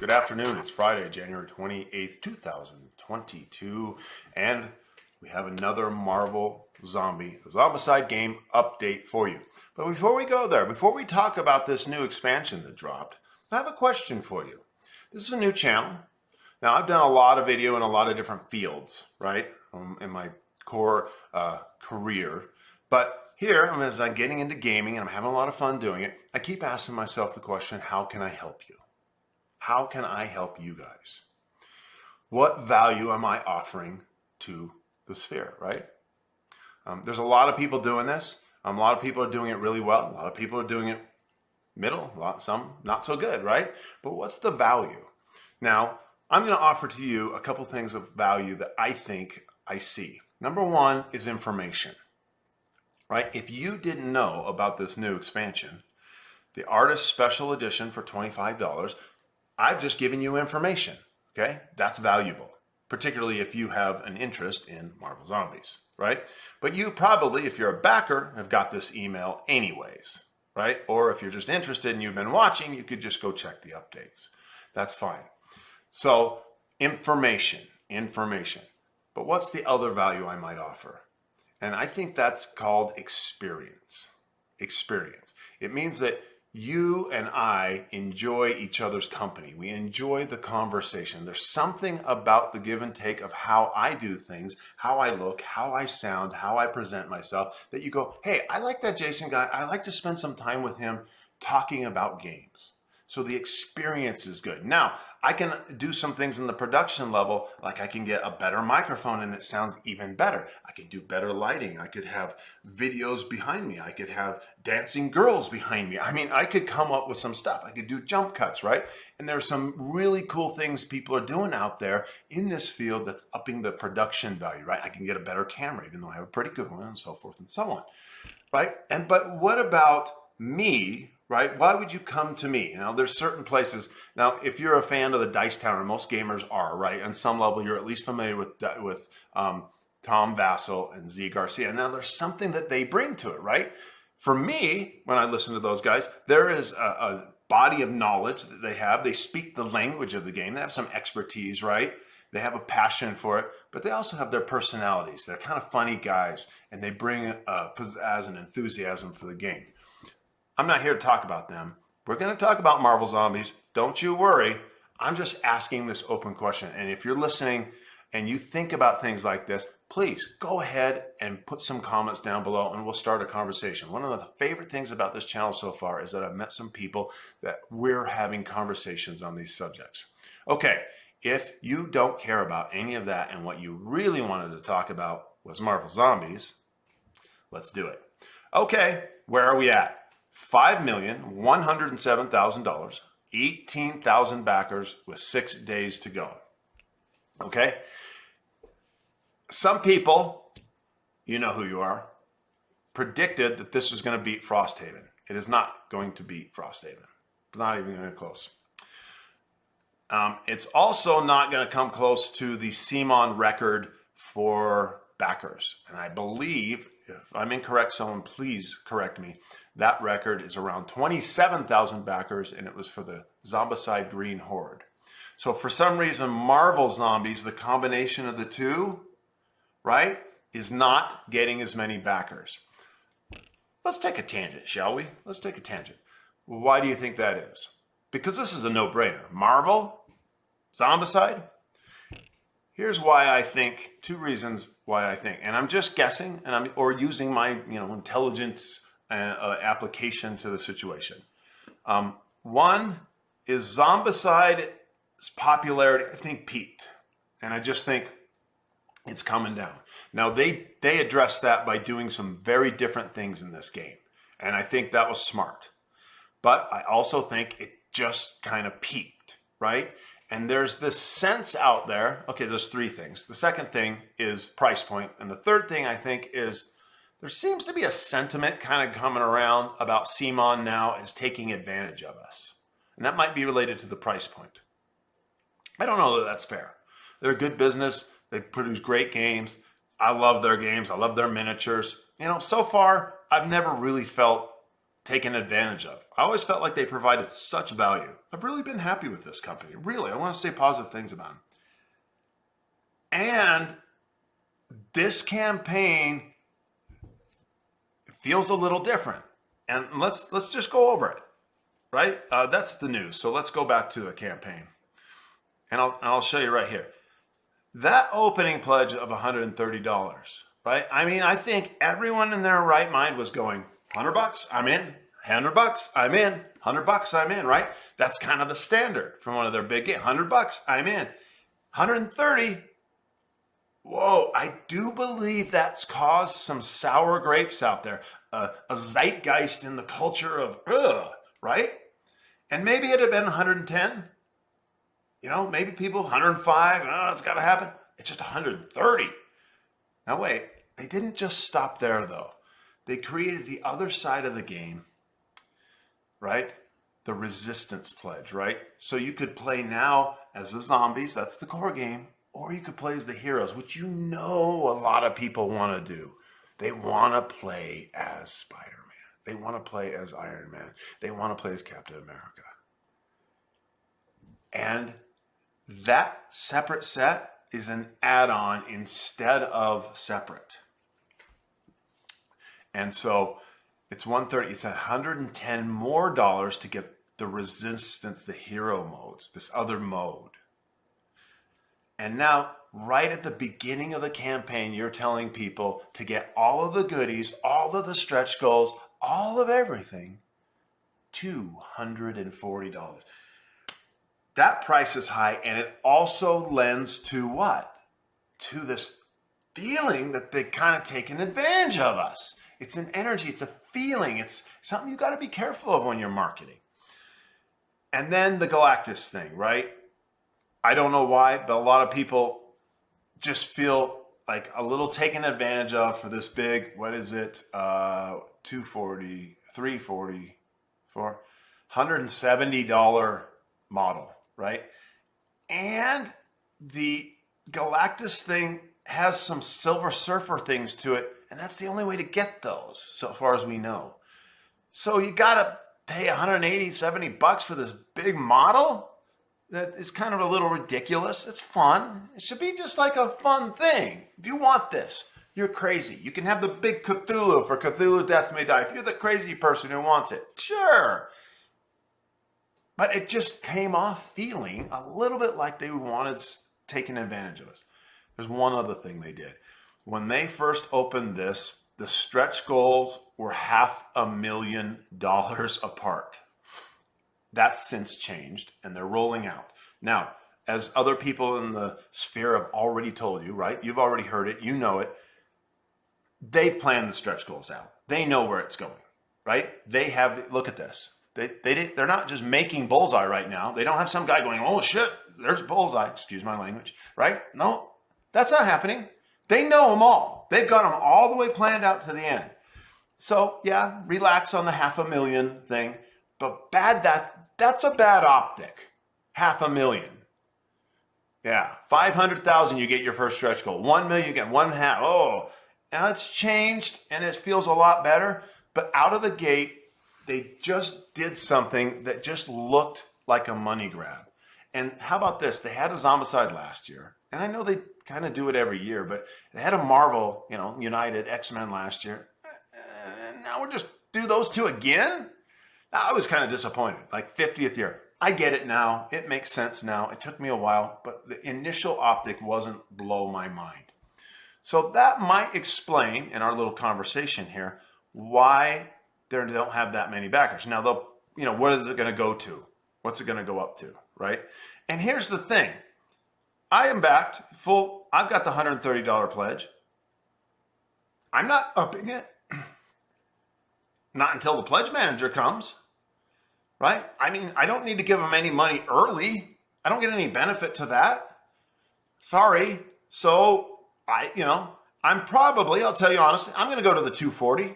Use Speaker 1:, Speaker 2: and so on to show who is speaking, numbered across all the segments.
Speaker 1: Good afternoon. It's Friday, January 28th, 2022, and we have another Marvel Zombicide game update for you. But before we go there, before we talk about this new expansion that dropped, I have a question for you. This is a new channel. Now, I've done a lot of video in a lot of different fields, right, in my core career. But here, as I'm getting into gaming and I'm having a lot of fun doing it, I keep asking myself the question, how can I help you? How can I help you guys? What value am I offering to the sphere, right? There's a lot of people doing this. A lot of people are doing it really well. A lot of people are doing it middle, some not so good, right? But what's the value? Now, I'm going to offer to you a couple things of value that I think I see. Number one is information, right? If you didn't know about this new expansion, the Artist Special Edition for $25, I've just given you information, okay? That's valuable, particularly if you have an interest in Marvel Zombies, right? But you probably, if you're a backer, have got this email anyways, right? Or if you're just interested and you've been watching, you could just go check the updates. That's fine. So information. But what's the other value I might offer? And I think that's called experience. It means that you and I enjoy each other's company. We enjoy the conversation. There's something about the give and take of how I do things, how I look, how I sound, how I present myself, that you go, hey, I like that Jason guy. I like to spend some time with him talking about games. So the experience is good. Now, I can do some things in the production level, like I can get a better microphone and it sounds even better. I can do better lighting. I could have videos behind me. I could have dancing girls behind me. I mean, I could come up with some stuff. I could do jump cuts, right? And there's some really cool things people are doing out there in this field that's upping the production value, right? I can get a better camera, even though I have a pretty good one, and so forth and so on, right? But what about me? Right? Why would you come to me? Now, there's certain places. Now, if you're a fan of the Dice Tower, and most gamers are, right? On some level, you're at least familiar with Tom Vassell and Z Garcia. Now, there's something that they bring to it, right? For me, when I listen to those guys, there is a body of knowledge that they have. They speak the language of the game. They have some expertise, right? They have a passion for it, but they also have their personalities. They're kind of funny guys, and they bring pizzazz and enthusiasm for the game. I'm not here to talk about them. We're going to talk about Marvel Zombies. Don't you worry. I'm just asking this open question. And if you're listening and you think about things like this, please go ahead and put some comments down below and we'll start a conversation. One of the favorite things about this channel so far is that I've met some people that we're having conversations on these subjects. Okay, if you don't care about any of that and what you really wanted to talk about was Marvel Zombies, let's do it. Okay, where are we at? $5,107,000, 18,000 backers with 6 days to go. Okay? Some people, you know who you are, predicted that this was going to beat Frosthaven. It is not going to beat Frosthaven. It's not even going to close. It's also not going to come close to the CMON record for backers. And I believe, if I'm incorrect, someone please correct me, that record is around 27,000 backers, and it was for the Zombicide Green Horde. So for some reason, Marvel Zombies, the combination of the two, right, is not getting as many backers. Let's take a tangent, shall we? Let's take a tangent. Why do you think that is? Because this is a no-brainer. Marvel, Zombicide. Here's why I think, two reasons why I think, and I'm just guessing, or using my intelligence application to the situation. One is Zombicide's popularity, I think, peaked, and I just think it's coming down. Now they addressed that by doing some very different things in this game, and I think that was smart. But I also think it just kind of peaked, right? And there's this sense out there, okay, there's three things. The second thing is price point. And the third thing I think is there seems to be a sentiment kind of coming around about CMON now is taking advantage of us. And that might be related to the price point. I don't know that that's fair. They're a good business. They produce great games. I love their games. I love their miniatures. So far, I've never really felt taken advantage of. I always felt like they provided such value. I've really been happy with this company. Really, I want to say positive things about them. And this campaign feels a little different. And let's just go over it, right? That's the news. So let's go back to the campaign. And I'll show you right here. That opening pledge of $130, right? I mean, I think everyone in their right mind was going, $100, I'm in. $100, I'm in. $100, I'm in, right? That's kind of the standard from one of their big games. $100, I'm in. 130. Whoa, I do believe that's caused some sour grapes out there. A zeitgeist in the culture of, right? And maybe it had been 110. You know, maybe people 105, it's got to happen. It's just 130. Now wait, they didn't just stop there though. They created the other side of the game, right? The resistance pledge, right? So you could play now as the zombies, that's the core game, or you could play as the heroes, which you know a lot of people want to do. They want to play as Spider-Man. They want to play as Iron Man. They want to play as Captain America. And that separate set is an add-on instead of separate. And so it's $130. It's $110 more to get the resistance, the hero modes, this other mode. And now, right at the beginning of the campaign, you're telling people to get all of the goodies, all of the stretch goals, all of everything, $240. That price is high, and it also lends to what? To this feeling that they kind of taken advantage of us. It's an energy, it's a feeling, it's something you got to be careful of when you're marketing. And then the Galactus thing, right? I don't know why, but a lot of people just feel like a little taken advantage of for this big, what is it? 240, 340, $170 model, right? And the Galactus thing has some Silver Surfer things to it, and that's the only way to get those, so far as we know. So you gotta pay 180, 70 bucks for this big model? That is kind of a little ridiculous. It's fun. It should be just like a fun thing. If you want this, you're crazy. You can have the big Cthulhu for Cthulhu Death May Die. If you're the crazy person who wants it, sure. But it just came off feeling a little bit like they wanted taking advantage of us. There's one other thing they did. When they first opened this, the stretch goals were $500,000 apart. That's since changed, and they're rolling out. Now, as other people in the sphere have already told you, right? You've already heard it. You know it. They've planned the stretch goals out. They know where it's going, right? They have, look at this. They're not just making bullseye right now. They don't have some guy going, oh shit, there's bullseye. Excuse my language, right? No, that's not happening. They know them all. They've got them all the way planned out to the end. So yeah, relax on the $500,000 thing, but that's a bad optic. $500,000. Yeah, 500,000 you get your first stretch goal. 1 million you get 1/2. Oh, now it's changed and it feels a lot better. But out of the gate, they just did something that just looked like a money grab. And how about this? They had a Zombicide last year, and I know they kind of do it every year, but they had a Marvel, United X-Men last year. And now we're just do those two again? I was kind of disappointed, like 50th year. I get it now. It makes sense now. It took me a while, but the initial optic wasn't blow my mind. So that might explain in our little conversation here why they don't have that many backers. Now, what is it going to go to? What's it going to go up to, right? And here's the thing. I am backed full. I've got the $130 pledge. I'm not upping it. Not until the pledge manager comes, right? I mean, I don't need to give them any money early. I don't get any benefit to that. Sorry. So I'm probably, I'll tell you honestly, I'm going to go to the 240,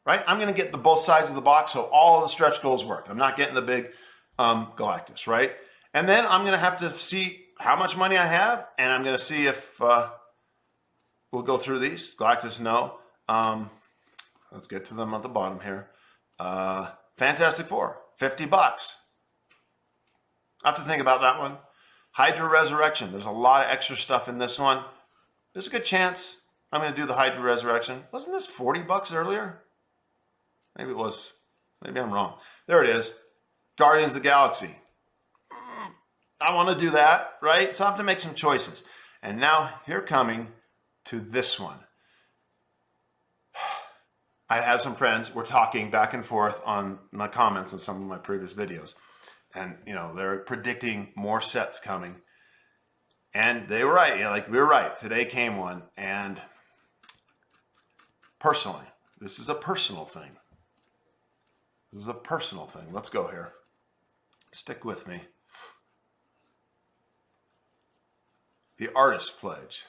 Speaker 1: right? I'm going to get both sides of the box so all of the stretch goals work. I'm not getting the big Galactus, right? And then I'm going to have to see how much money I have, and I'm going to see if we'll go through these. Galactus, no. Let's get to them at the bottom here. Fantastic Four, $50. I have to think about that one. Hydra Resurrection. There's a lot of extra stuff in this one. There's a good chance I'm going to do the Hydra Resurrection. Wasn't this $40 earlier? Maybe it was. Maybe I'm wrong. There it is. Guardians of the Galaxy. I want to do that, right? So I have to make some choices. And now here coming to this one. I have some friends. We're talking back and forth on my comments on some of my previous videos. And, you know, they're predicting more sets coming. And they were right. You know, like we were right. Today came one. And personally, this is a personal thing. This is a personal thing. Let's go here. Stick with me. The Artist Pledge.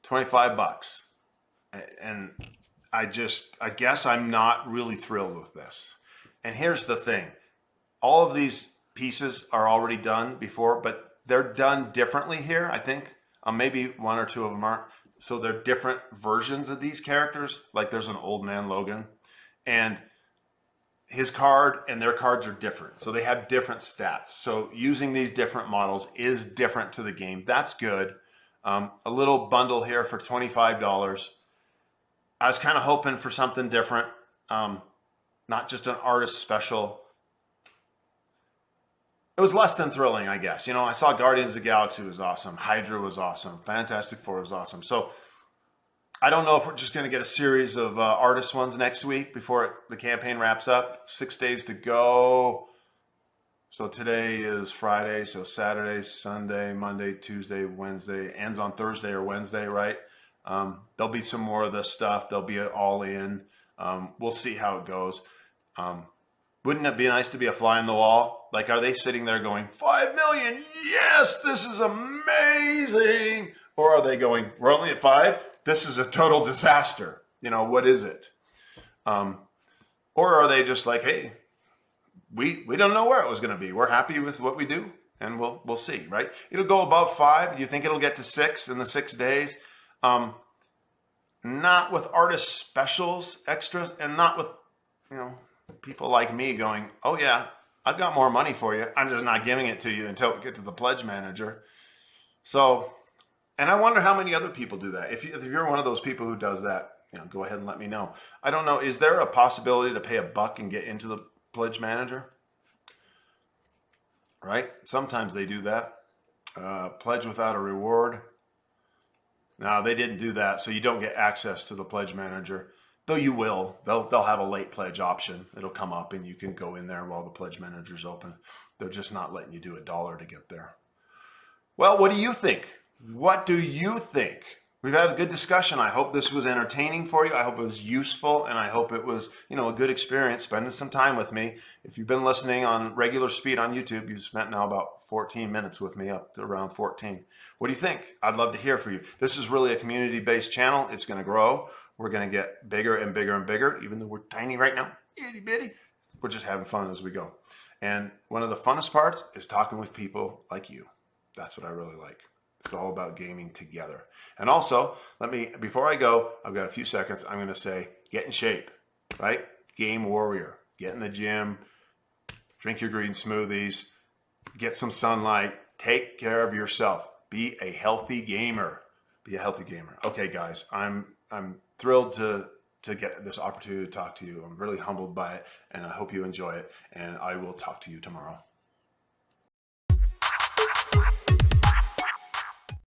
Speaker 1: $25. And I guess I'm not really thrilled with this. And here's the thing. All of these pieces are already done before, but they're done differently here, I think. Maybe one or two of them aren't. So they're different versions of these characters. Like there's an Old Man Logan. And his card and their cards are different. So they have different stats. So using these different models is different to the game. That's good. A little bundle here for $25. I was kind of hoping for something different. Not just an artist special. It was less than thrilling, I guess. You know, I saw Guardians of the Galaxy was awesome. Hydra was awesome. Fantastic Four was awesome. So I don't know if we're just going to get a series of artist ones next week before the campaign wraps up. 6 days to go. So today is Friday. So Saturday, Sunday, Monday, Tuesday, Wednesday. Ends on Thursday or Wednesday, right? There'll be some more of this stuff. They'll be all in. We'll see how it goes. Wouldn't it be nice to be a fly on the wall? Like, are they sitting there going, 5 million? Yes, this is amazing. Or are they going, we're only at 5? This is a total disaster. You know, what is it? Or are they just like, hey, we don't know where it was going to be. We're happy with what we do, and we'll see, right? It'll go above 5. Do you think it'll get to 6 in the 6 days? Not with artist specials, extras, and not with, you know, people like me going, oh yeah, I've got more money for you. I'm just not giving it to you until we get to the pledge manager. So, and I wonder how many other people do that. If you're one of those people who does that, you know, go ahead and let me know. I don't know. Is there a possibility to pay $1 and get into the pledge manager? Right? Sometimes they do that. Pledge without a reward. No, they didn't do that. So you don't get access to the pledge manager. Though you will. They'll have a late pledge option. It'll come up and you can go in there while the pledge manager's open. They're just not letting you do $1 to get there. Well, what do you think? What do you think? We've had a good discussion. I hope this was entertaining for you. I hope it was useful, and I hope it was, you know, a good experience spending some time with me. If you've been listening on regular speed on YouTube, you've spent now about 14 minutes with me, up to around 14. What do you think? I'd love to hear from you. This is really a community-based channel. It's going to grow. We're going to get bigger and bigger and bigger, even though we're tiny right now, itty bitty. We're just having fun as we go. And one of the funnest parts is talking with people like you. That's what I really like. It's all about gaming together. And also, before I go, I've got a few seconds. I'm going to say, get in shape, right? Game warrior. Get in the gym, drink your green smoothies, get some sunlight, take care of yourself. Be a healthy gamer. Be a healthy gamer. Okay, guys, I'm thrilled to get this opportunity to talk to you. I'm really humbled by it, and I hope you enjoy it, and I will talk to you tomorrow.